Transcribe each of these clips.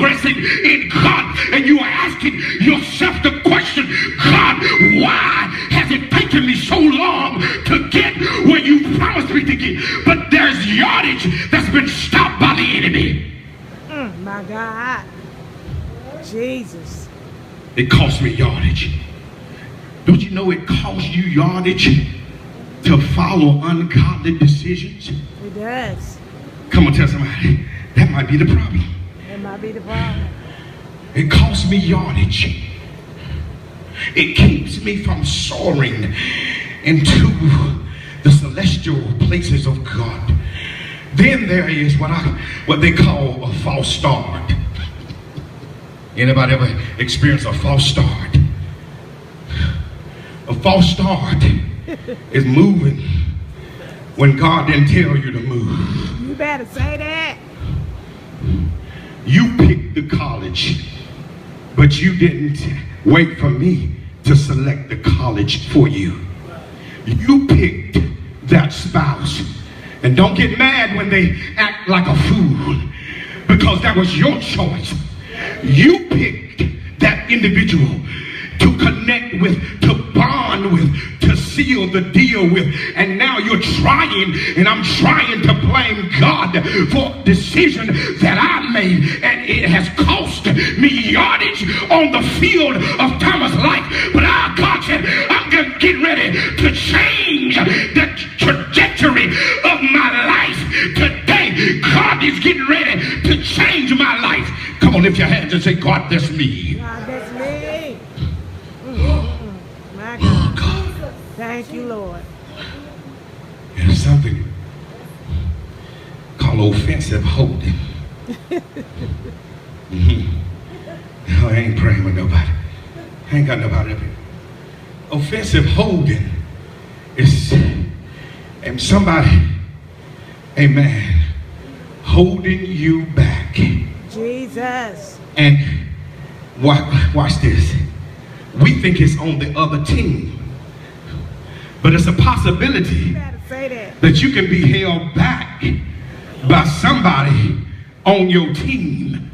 progressing in God, and you are asking yourself the question, God, why has it taken me so long to get where you promised me to get? But there's yardage that's been stopped by the enemy. My God. Jesus. It cost me yardage. Don't you know it costs you yardage to follow ungodly decisions? It does. Come on, tell somebody. That might be the problem. That might be the problem. It costs me yardage. It keeps me from soaring into the celestial places of God. Then there is what they call a false start. Anybody ever experienced a false start? A false start is moving when God didn't tell you to move. You better say that. You picked the college, but you didn't wait for me to select the college for you. You picked that spouse. And don't get mad when they act like a fool, because that was your choice. You picked that individual to connect with, to bond with, to seal the deal with. And now you're trying, and I'm trying to blame God for a decision that I made. And it has cost me yardage on the field of Thomas' life. But God said, I'm going to get ready to change the trajectory of my life. Today, God is getting ready to change my life. Come on, lift your hands and say, God, that's me. God, that's me. My God. Oh, God. Thank you, Lord. There's something called offensive holding. No, I ain't praying with nobody. I ain't got nobody up here. Offensive holding is somebody, amen, holding you back. Jesus. And watch this. We think it's on the other team. But it's a possibility You better say that. that you can be held back by somebody on your team.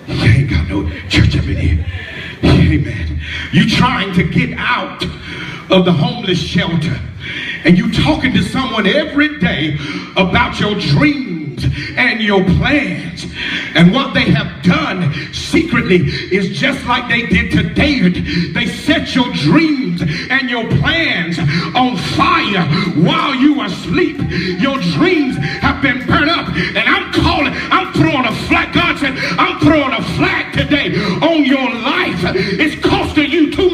You ain't got no church up in here. Amen. You trying to get out of the homeless shelter, and you talking to someone every day about your dreams and your plans. And what they have done secretly is just like they did to David. They set your dreams and your plans on fire while you were asleep. Your dreams have been burnt up. And I'm throwing a flag. God said, I'm throwing a flag today on your life. It's costing you too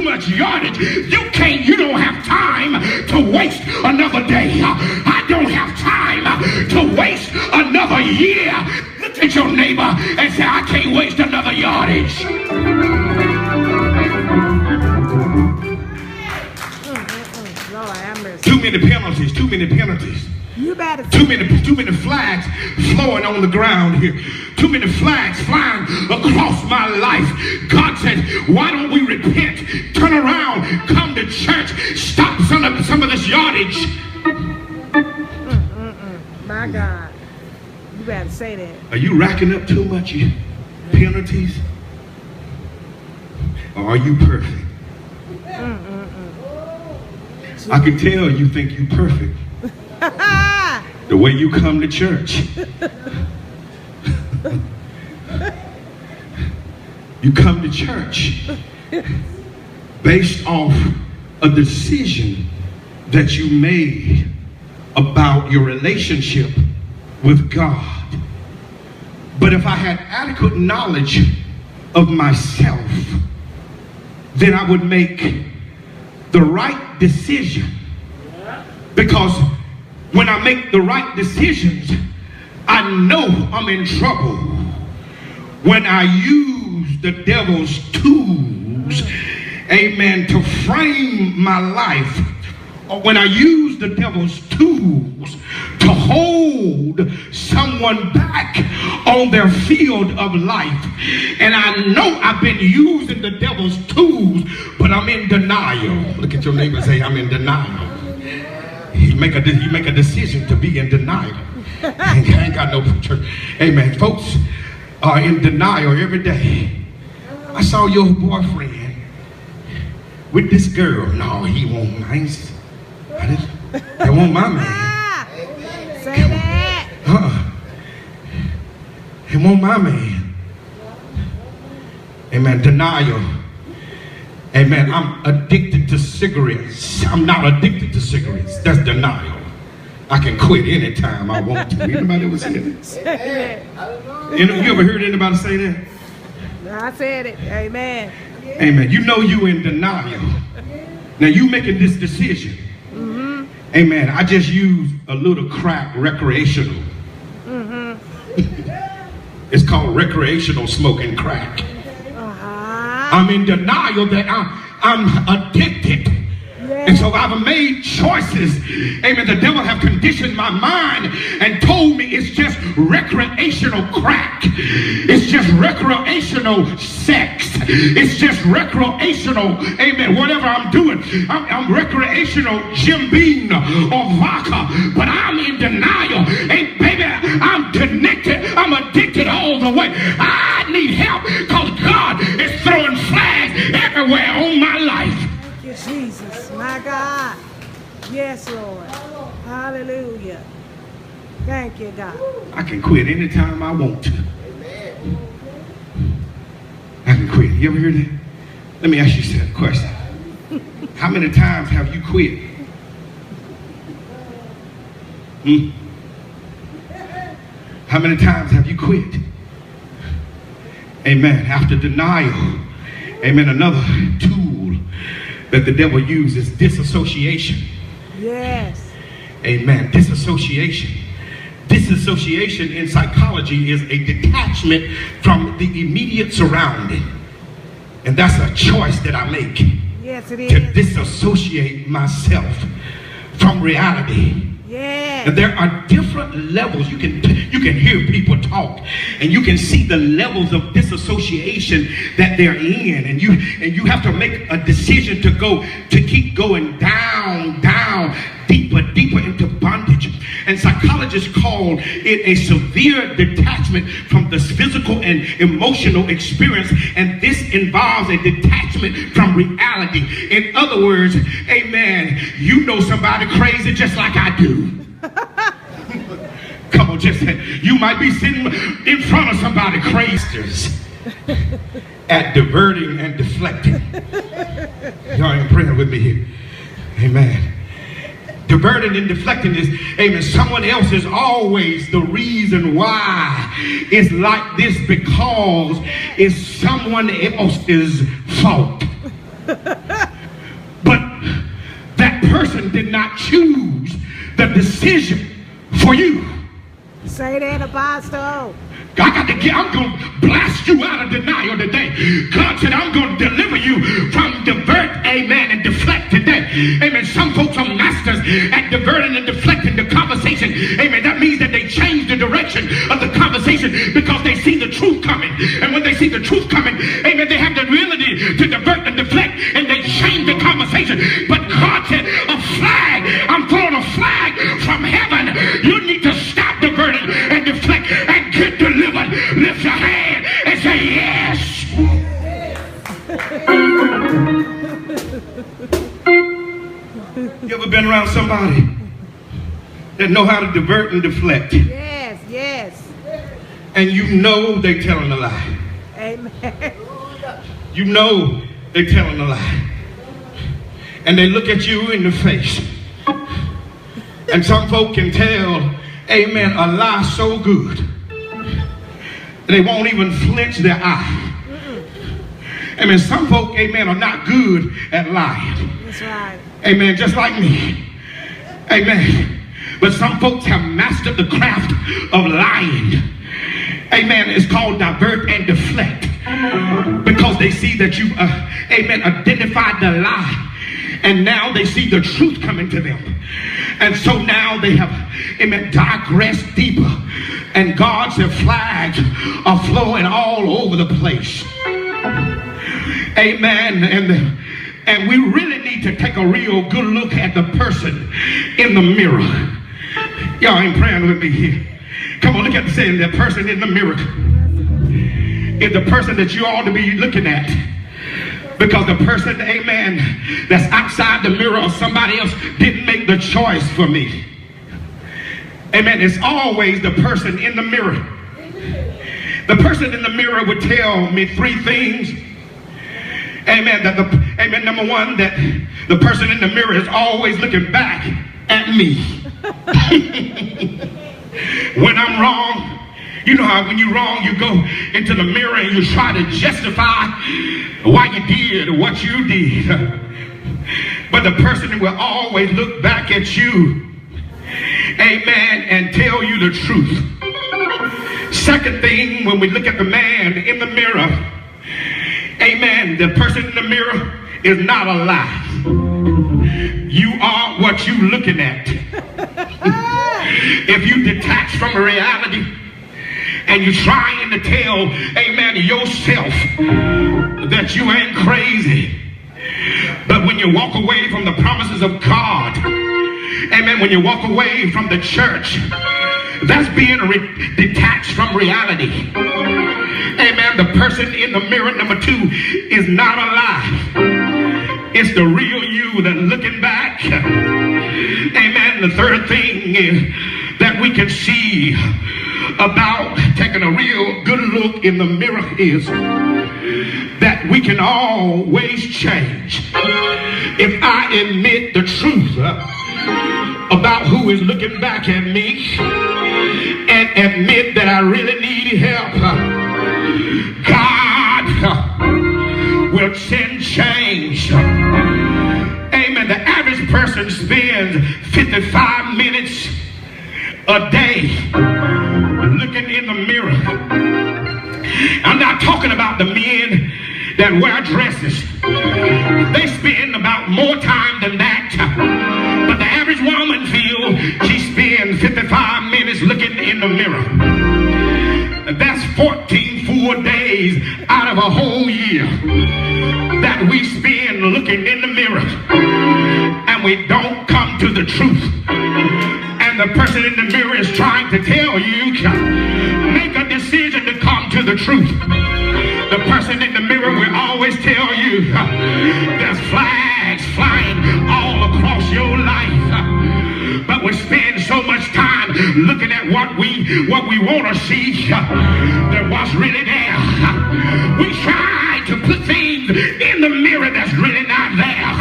much yardage. You don't have time to waste another day. I don't have time to waste another year. Look at your neighbor and say, I can't waste another yardage. Lord have mercy. Too many penalties. You better say Too many flags flowing on the ground here. Too many flags flying across my life. God said, why don't we repent? Turn around, come to church, stop some of this yardage. My God. You better say that. Are you racking up too much penalties? Or are you perfect? I can tell you think you perfect. The way you come to church. You come to church based off a decision that you made about your relationship with God. But if I had adequate knowledge of myself, then I would make the right decision. Because when I make the right decisions, I know I'm in trouble. When I use the devil's tools, amen, to frame my life, or when I use the devil's tools to hold someone back on their field of life, and I know I've been using the devil's tools, but I'm in denial. Look at your neighbor and say, I'm in denial. He make a decision to be in denial. I ain't got no church. Amen. Folks, are in denial every day. I saw your boyfriend with this girl. No, he won't nice. They want my man. Say that. He want my man. Amen. Denial. Amen. I'm addicted to cigarettes. I'm not addicted to cigarettes. That's denial. I can quit anytime I want to. Anybody ever say that? You ever heard anybody say that? I said it. Amen. Amen. You know you in denial. Now you making this decision. Amen. I just use a little crack recreational. It's called recreational smoking crack. I'm in denial that I'm addicted. And so I've made choices. Amen. The devil have conditioned my mind and told me it's just recreational crack. It's just recreational sex. It's just recreational, amen, whatever I'm doing. I'm recreational Jim Beam or vodka. But I'm in denial. Hey, baby, I'm connected. I'm addicted all the way. I need help because God is throwing flags everywhere on my life. Jesus, my God. Yes, Lord. Hallelujah. Thank you, God. I can quit anytime I want to. I can quit. You ever heard that? Let me ask you a question. How many times have you quit? How many times have you quit? Amen. After denial, amen, another tool that the devil uses, disassociation. Yes. Amen. Disassociation. Disassociation in psychology is a detachment from the immediate surrounding. And that's a choice that I make. Yes, it To is. disassociate myself from reality. Yes. And there are different levels. You can hear people talk, and you can see the levels of disassociation that they're in, and you have to make a decision to keep going down, deeper into bondage. And psychologists call it a severe detachment from the physical and emotional experience, and this involves a detachment from reality. In other words, amen, you know somebody crazy just like I do. Come on, just you might be sitting in front of somebody crazy at diverting and deflecting. Y'all ain't praying with me here. Amen. Diverting and deflecting is, amen, someone else is always the reason why it's like this, because it's someone else's fault. But that person did not choose the decision for you. Say that, Apostle. I'm going to blast you out of denial today. God said, I'm going to deliver you from divert, amen, and deflect today. Amen. Some folks are masters at diverting and deflecting the conversation. Amen. That means that they change the direction of the conversation because they see the truth coming. And when they see the truth coming, amen, they have the ability to divert and deflect, and they change the conversation. But God said, a flag, I'm throwing a flag from heaven. You need to stop diverting and deflect and get delivered. Lift your hand and say yes. You ever been around somebody that know how to divert and deflect? Yes, yes. And you know they telling a lie. Amen. You know they telling a lie. And they look at you in the face. And some folk can tell, amen, a lie so good they won't even flinch their eye. Amen. Some folk, amen, are not good at lying. That's right. Amen. Just like me. Amen. But some folks have mastered the craft of lying. Amen. It's called divert and deflect. Because they see that you, amen, identified the lie. And now they see the truth coming to them. And so now they have, amen, digressed deeper. And God's flags are flowing all over the place. Amen. And we really need to take a real good look at the person in the mirror. Y'all ain't praying with me here. Come on, look at the person in the mirror. is the person that you ought to be looking at. Because the person, amen, that's outside the mirror or somebody else didn't make the choice for me. Amen. It's always the person in the mirror. The person in the mirror would tell me three things. Amen. Amen. Number one, that the person in the mirror is always looking back at me. When I'm wrong, you know how when you're wrong, you go into the mirror and you try to justify why you did what you did. But the person will always look back at you, amen, and tell you the truth. Second thing, when we look at the man in the mirror, amen, the person in the mirror is not a lie. You are what you're looking at. If you detach from reality and you're trying to tell, amen, yourself that you ain't crazy, but when you walk away from the promises of God, amen, when you walk away from the church, that's being detached from reality. Amen. The person in the mirror, number two, is not a lie. It's the real you that's looking back. Amen. The third thing is that we can see about taking a real good look in the mirror is that we can always change. If I admit the truth about who is looking back at me and admit that I really need help, God will send change. Amen. The average person spends 55 minutes a day looking in the mirror. I'm not talking about the men that wear dresses. They spend about more time than that. But the average woman feels she spends 55 minutes looking in the mirror. That's 14 full days out of a whole year that we spend looking in the mirror, and we don't come to the truth. And the person in the mirror is trying to tell you, make a decision to come to the truth. The person in the mirror will always tell you there's flags flying all across your life. But we spend so much time looking at what we want to see than what's really there. We try to put things in the mirror that's really not there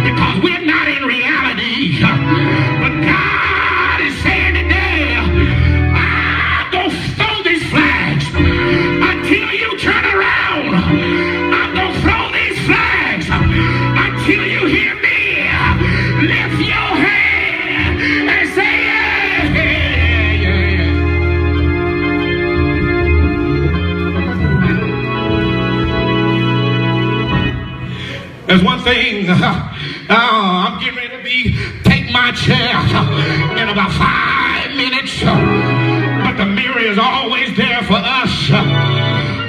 because we're not in reality. But God is saying today, I'm going to throw these flags until you turn around. I'm going to throw these flags until you hear me. Lift your hand and say, yeah, yeah, yeah. There's one thing, I'm getting ready to take my chair in about 5 minutes, but the mirror is always there for us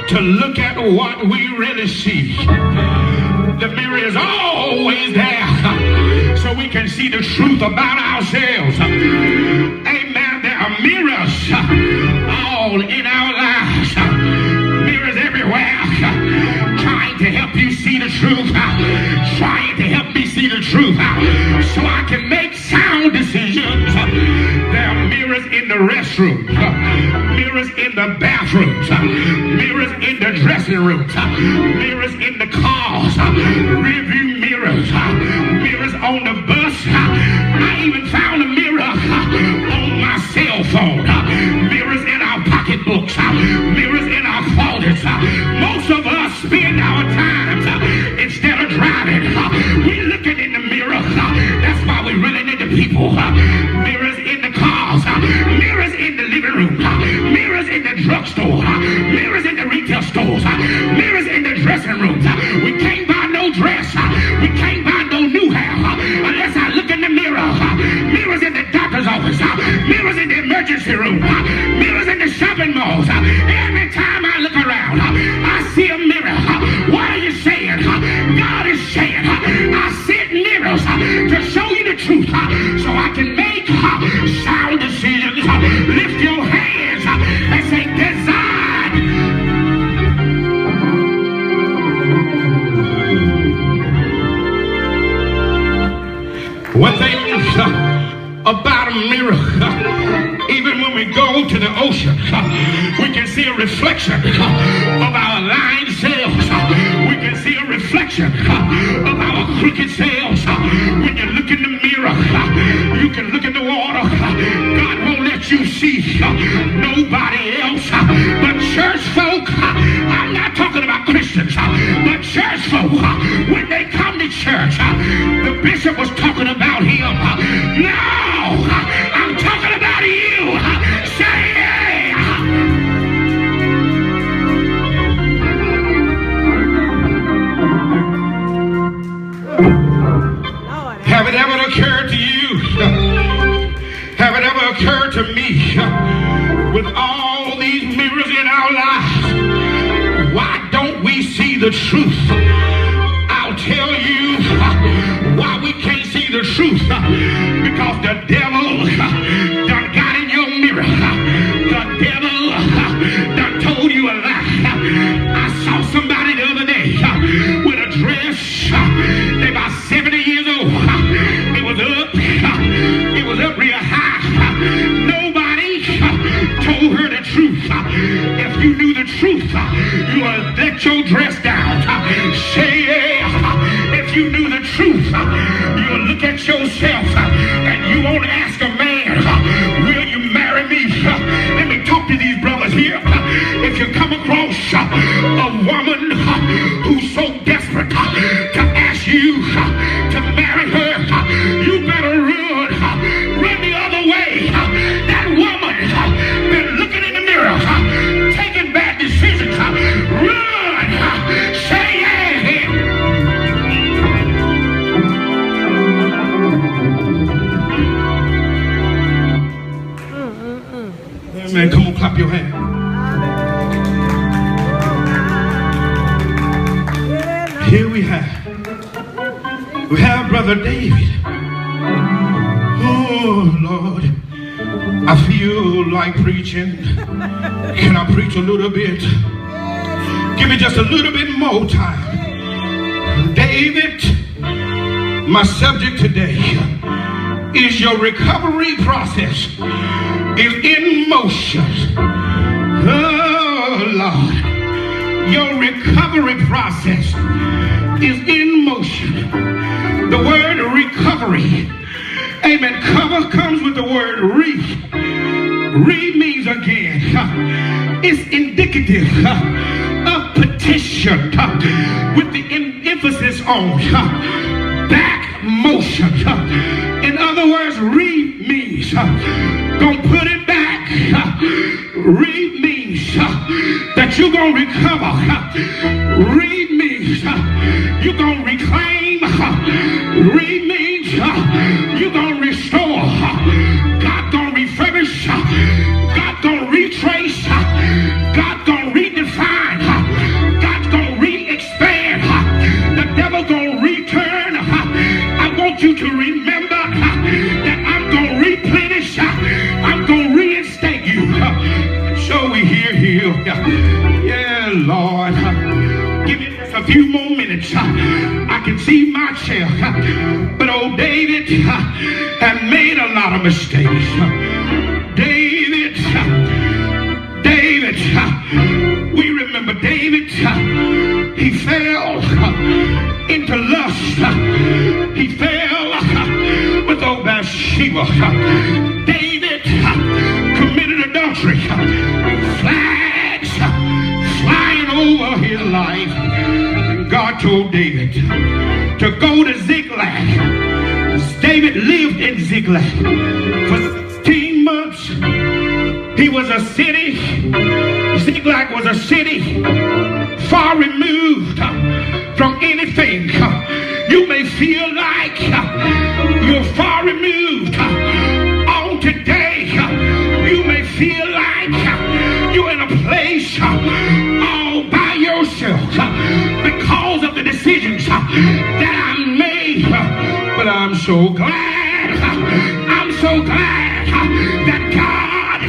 to look at what we really see. The mirror is always there so we can see the truth about ourselves. Amen. There are mirrors all in our lives. Mirrors everywhere trying to help you see the truth. Trying to help me see the truth so I can make sound decisions. There are mirrors in the restroom, mirrors in the bathrooms, mirrors in the dressing rooms, mirrors in the cars, review mirrors, mirrors on the bus. I even found a mirror on my cell phone, mirrors in our pocketbooks, mirrors in our closets. Most of us spend our times instead of driving, we're looking in the mirror. That's why we really need the people. Mirrors in the cars, mirrors in the living room, mirrors in the drugstore, mirrors in the retail stores, mirrors in the dressing rooms. We can't buy no dress, we can't buy no new hair unless I look in the mirror. Mirrors in the doctor's office, mirrors in the emergency room, mirrors in the shopping malls. Every time I look around, I see a mirror. What are you saying? God is saying, I sent mirrors to show you the truth so I can make sound decisions. Lift your hands and say, design. about a mirror. Even when we go to the ocean, we can see a reflection of our aligned selves. We can see a reflection of our crooked selves. When you look in the mirror, you can look in the water. God won't let you see nobody else but church folk. I'm not talking about Christians, but church folk. When they come to church, the bishop was talking about him. No, I'm talking about you. Say yeah. Lord, Have it ever occurred to you? Have it ever occurred to me? With all these mirrors in our lives, why don't we see the truth? I'll tell you why we can't see the truth. Because the devil done got in your mirror. The devil done told you a lie. I saw somebody the other day with a dress. They about 70 years old. It was up real high. Nobody told her the truth. If you knew the truth, you would let your dress down. Say yeah. If you knew the truth, you would look at yourself and you won't ask a man, will you marry me? Let me talk to these brothers here. If you come across a woman who's so desperate to ask you to marry her, you better run the other way. That woman been looking in the mirror, taking bad decisions. Run! Say yeah! Man, come on, clap your hand. Here we have Brother David. Oh, Lord, I feel like preaching. Can I preach a little bit? Give me just a little bit more time. David, my subject today is your recovery process is in motion. Oh, Lord, your recovery process is in motion. The word recovery, amen, cover comes with the word re. Re means again. It's indicative of petition with the emphasis on back motion. In other words, re means gonna put it back. Re means that you're gonna recover. Re means you're gonna reclaim. Re means you're gonna restore. God gonna refurbish. God gonna retrace. God gonna redefine. God's gonna re-expand. The devil gonna return. I want you to remember that I'm gonna replenish. I'm gonna reinstate you. So we hear you. Yeah, Lord. Give me just a few more minutes. I can see my chair. But old David had made a lot of mistakes. David, we remember David. He fell into lust. He fell with old Bathsheba. David committed adultery. Flags flying over his life. And God told David to go to Ziklag. David lived in Ziklag for 16 months. He was a city. Ziklag was a city far removed from anything. You may feel like you're far removed. On today, you may feel like you're in a place all by yourself because of the decisions that I made. But I'm so glad. I'm so glad that God